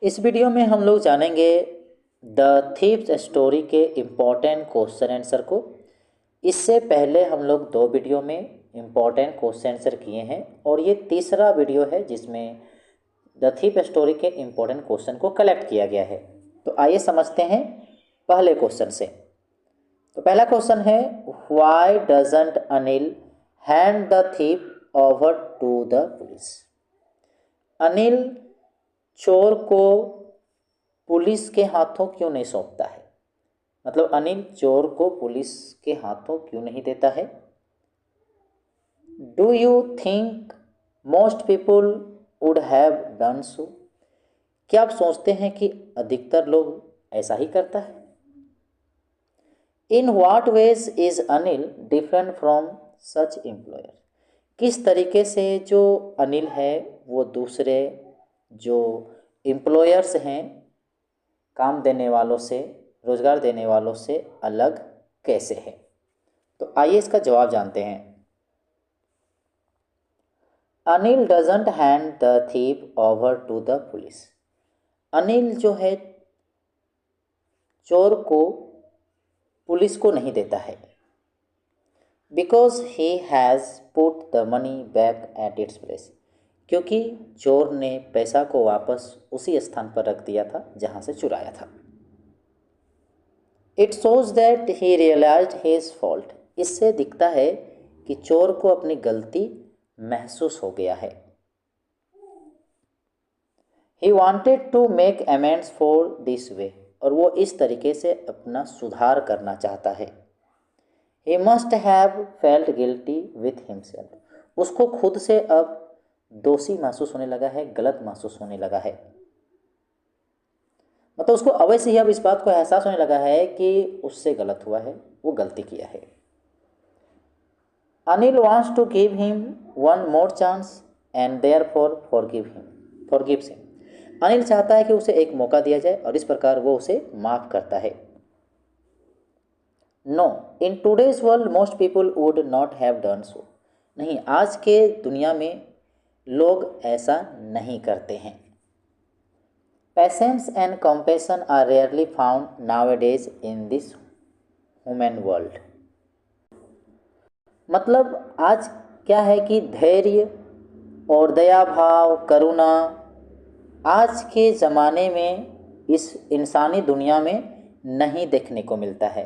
इस वीडियो में हम लोग जानेंगे द थीव्स स्टोरी के इम्पॉर्टेंट क्वेश्चन आंसर को। इससे पहले हम लोग 2 वीडियो में इम्पॉर्टेंट क्वेश्चन आंसर किए हैं और ये तीसरा वीडियो है जिसमें द थीव स्टोरी के इम्पॉर्टेंट क्वेश्चन को कलेक्ट किया गया है। तो आइए समझते हैं पहले क्वेश्चन से। तो पहला क्वेश्चन है, why doesn't Anil hand the thief over to the police. Anil चोर को पुलिस के हाथों क्यों नहीं सौंपता है? मतलब अनिल चोर को पुलिस के हाथों क्यों नहीं देता है? Do you think most people would have done सो। क्या आप सोचते हैं कि अधिकतर लोग ऐसा ही करता है? In what ways is Anil different from such employer. किस तरीके से जो अनिल है वो दूसरे जो एम्प्लॉयर्स हैं, काम देने वालों से, रोजगार देने वालों से अलग कैसे है? तो आइए इसका जवाब जानते हैं। Anil doesn't hand the thief over to the police. Anil जो है चोर को पुलिस को नहीं देता है। Because he has put the money back at its place. क्योंकि चोर ने पैसा को वापस उसी स्थान पर रख दिया था जहां से चुराया था। It shows that he realised his fault. इससे दिखता है कि चोर को अपनी गलती महसूस हो गया है। He wanted to make amends for this way. और वो इस तरीके से अपना सुधार करना चाहता है। He must have felt guilty with himself. उसको खुद से अब दोषी महसूस होने लगा है, गलत महसूस होने लगा है। मतलब उसको अवश्य ही अब इस बात को एहसास होने लगा है कि उससे गलत हुआ है, वो गलती किया है। Anil wants to give him one more chance and therefore forgives him. Anil चाहता है कि उसे एक मौका दिया जाए और इस प्रकार वो उसे माफ करता है। No, in today's world most people would not have done so. नहीं, आज के दुनिया में लोग ऐसा नहीं करते हैं। Patience and compassion are rarely found nowadays in this human world। मतलब आज क्या है कि धैर्य और दया भाव, करुणा आज के ज़माने में इस इंसानी दुनिया में नहीं देखने को मिलता है।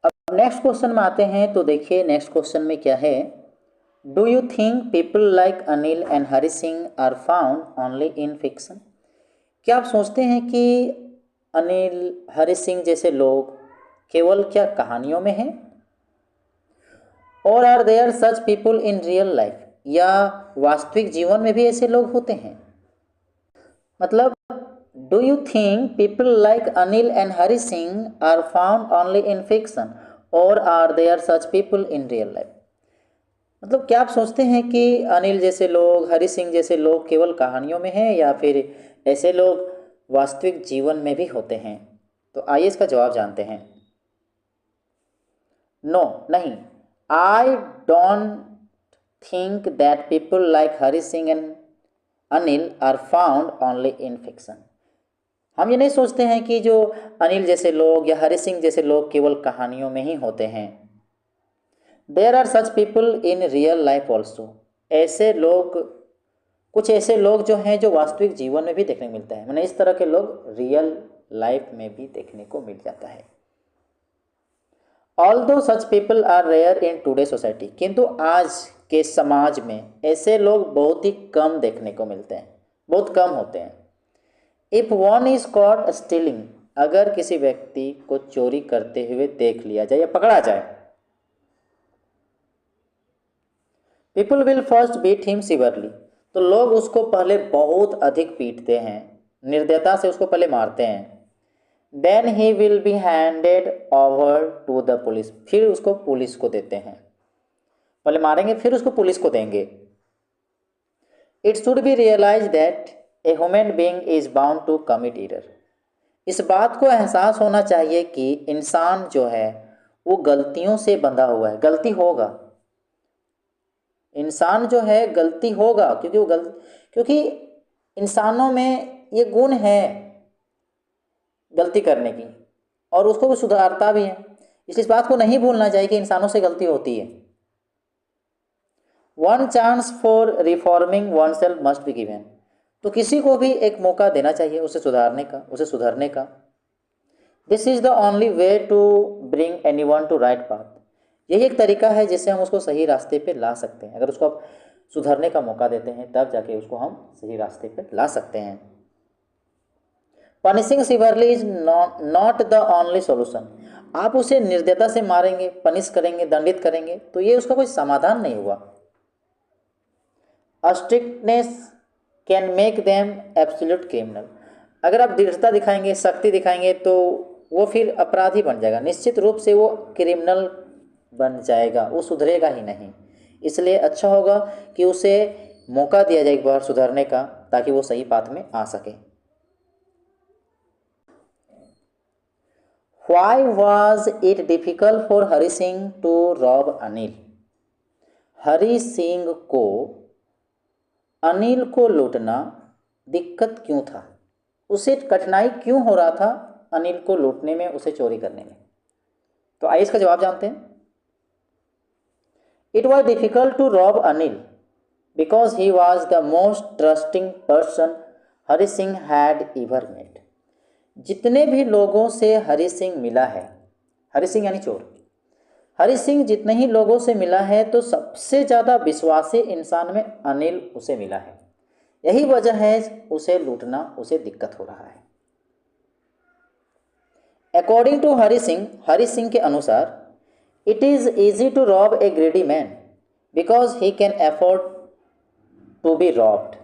अब नेक्स्ट क्वेश्चन में आते हैं। तो देखिए नेक्स्ट क्वेश्चन में क्या है। Do you think people like Anil and Hari Singh are found only in fiction. क्या आप सोचते हैं कि अनिल, हरी सिंह जैसे लोग केवल क्या कहानियों में हैं? और are there such people in real life. या वास्तविक जीवन में भी ऐसे लोग होते हैं? मतलब do you think people like Anil and Hari Singh are found only in fiction और are there such people in real life. मतलब क्या आप सोचते हैं कि अनिल जैसे लोग, हरी सिंह जैसे लोग केवल कहानियों में हैं या फिर ऐसे लोग वास्तविक जीवन में भी होते हैं? तो आइए इसका जवाब जानते हैं। नो, नहीं। I don't think that people like Hari Singh and Anil are found only in fiction. हम ये नहीं सोचते हैं कि जो अनिल जैसे लोग या हरी सिंह जैसे लोग केवल कहानियों में ही होते हैं। There are such people in real life also. ऐसे लोग, कुछ ऐसे लोग जो हैं जो वास्तविक जीवन में भी देखने को मिलता है। मैंने इस तरह के लोग रियल लाइफ में भी देखने को मिल जाता है। Although such people are rare in today society. किंतु आज के समाज में ऐसे लोग बहुत ही कम देखने को मिलते हैं, बहुत कम होते हैं। If one is caught stealing. अगर किसी व्यक्ति को चोरी करते हुए देख लिया जाए या पकड़ा जाए, people will first beat him severely. तो लोग उसको पहले बहुत अधिक पीटते हैं, निर्दयता से उसको पहले मारते हैं। Then he will be handed over to the police. फिर उसको पुलिस को देते हैं। पहले मारेंगे फिर उसको पुलिस को देंगे। It should be realise that a human being is bound to commit error. इस बात को एहसास होना चाहिए कि इंसान जो है वो गलतियों से बंधा हुआ है, गलती होगा। इंसान जो है गलती होगा, क्योंकि वो क्योंकि इंसानों में ये गुण है गलती करने की, और उसको वो सुधारता भी है। इसलिए इस बात को नहीं भूलना चाहिए कि इंसानों से गलती होती है। One chance for reforming one self must be given. तो किसी को भी एक मौका देना चाहिए उसे सुधारने का, उसे सुधरने का। This is the only way to bring anyone to right path. यही एक तरीका है जिससे हम उसको सही रास्ते पे ला सकते हैं। अगर उसको आप सुधरने का मौका देते हैं तब जाके उसको हम सही रास्ते पे ला सकते हैं। Punishing severely is not the only solution. आप उसे निर्दयता से मारेंगे, पनिश करेंगे, दंडित करेंगे तो ये उसका कोई समाधान नहीं हुआ। Strictness can make them absolute criminal. अगर आप दृढ़ता दिखाएंगे, शक्ति दिखाएंगे तो वो फिर अपराधी बन जाएगा, निश्चित रूप से वो क्रिमिनल बन जाएगा, वो सुधरेगा ही नहीं। इसलिए अच्छा होगा कि उसे मौका दिया जाए एक बार सुधरने का, ताकि वो सही पाथ में आ सके। Why was it difficult for Hari Singh to rob Anil? Hari Singh को अनिल को लूटना दिक्कत क्यों था? उसे कठिनाई क्यों हो रहा था अनिल को लूटने में, उसे चोरी करने में? तो आइए इसका जवाब जानते हैं। It was difficult to rob Anil because he was the most trusting person Hari Singh had ever met। जितने भी लोगों से हरि सिंह मिला है, हरि सिंह यानी चोर, हरि सिंह जितने ही लोगों से मिला है तो सबसे ज़्यादा विश्वासी इंसान में अनिल उसे मिला है। यही वजह है उसे लूटना उसे दिक्कत हो रहा है। अकॉर्डिंग टू हरि सिंह के अनुसार it is easy to rob a greedy man because he can afford to be robbed.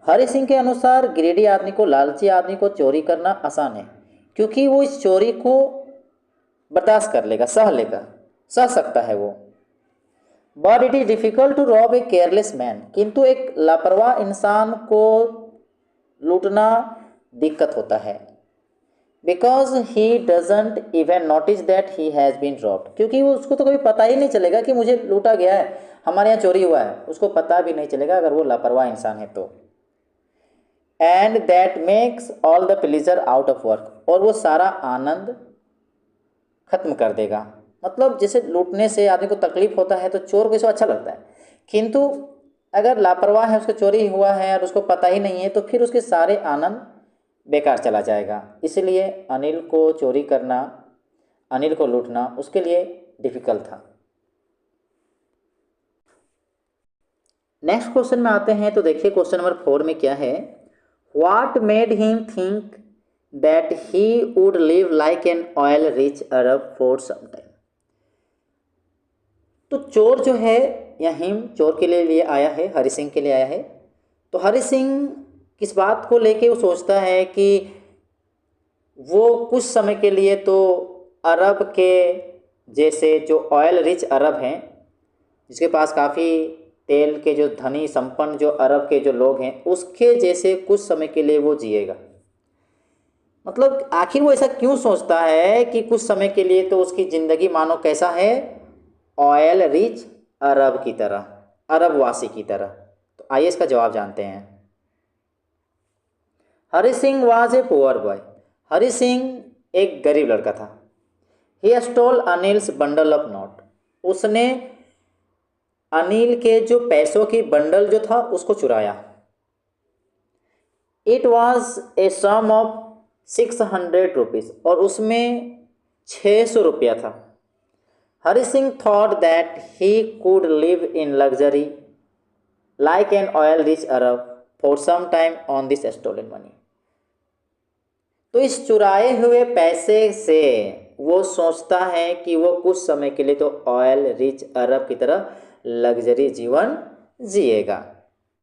Hari Singh के अनुसार ग्रेडी आदमी को, लालची आदमी को चोरी करना आसान है क्योंकि वो इस चोरी को बर्दाश्त कर लेगा, सह सकता है वो। But it is difficult to rob a careless man. किंतु एक लापरवाह इंसान को लूटना दिक्कत होता है। Because he doesn't even notice that he has been robbed. क्योंकि वो उसको तो कभी पता ही नहीं चलेगा कि मुझे लूटा गया है, हमारे यहाँ चोरी हुआ है, उसको पता भी नहीं चलेगा अगर वो लापरवाह इंसान है तो। And that makes all the pleasure out of work. और वो सारा आनंद खत्म कर देगा। मतलब जैसे लूटने से आदमी को तकलीफ होता है तो चोर को इसे अच्छा लगता है, किंतु अगर लापरवाह है, उसको चोरी हुआ है और उसको पता ही नहीं है तो फिर उसके सारे आनंद बेकार चला जाएगा। इसलिए अनिल को चोरी करना, अनिल को लूटना उसके लिए डिफ़िकल्ट था। नेक्स्ट क्वेश्चन में आते हैं तो देखिए क्वेश्चन नंबर 4 में क्या है। What made him think that he would live like an oil rich Arab for some time. तो चोर जो है यहाँ चोर के लिए आया है, हरि सिंह के लिए आया है। तो हरि सिंह किस बात को लेके वो सोचता है कि वो कुछ समय के लिए तो अरब के जैसे जो ऑयल रिच अरब हैं, जिसके पास काफ़ी तेल के जो धनी संपन्न जो अरब के जो लोग हैं, उसके जैसे कुछ समय के लिए वो जिएगा। मतलब आखिर वो ऐसा क्यों सोचता है कि कुछ समय के लिए तो उसकी ज़िंदगी मानो कैसा है, ऑयल रिच अरब की तरह, अरबवासी की तरह। तो आइए इसका जवाब जानते हैं। Hari Singh was a poor boy. Hari Singh एक गरीब लड़का था। He stole Anil's bundle of note. उसने अनिल के जो पैसों की बंडल जो था उसको चुराया। It was a sum of 600 rupees. और उसमें 600 रुपया था। Hari Singh thought that he could live in luxury like an oil rich Arab for some time on this stolen money. तो इस चुराए हुए पैसे से वो सोचता है कि वो कुछ समय के लिए तो ऑयल रिच अरब की तरह लग्जरी जीवन जिएगा।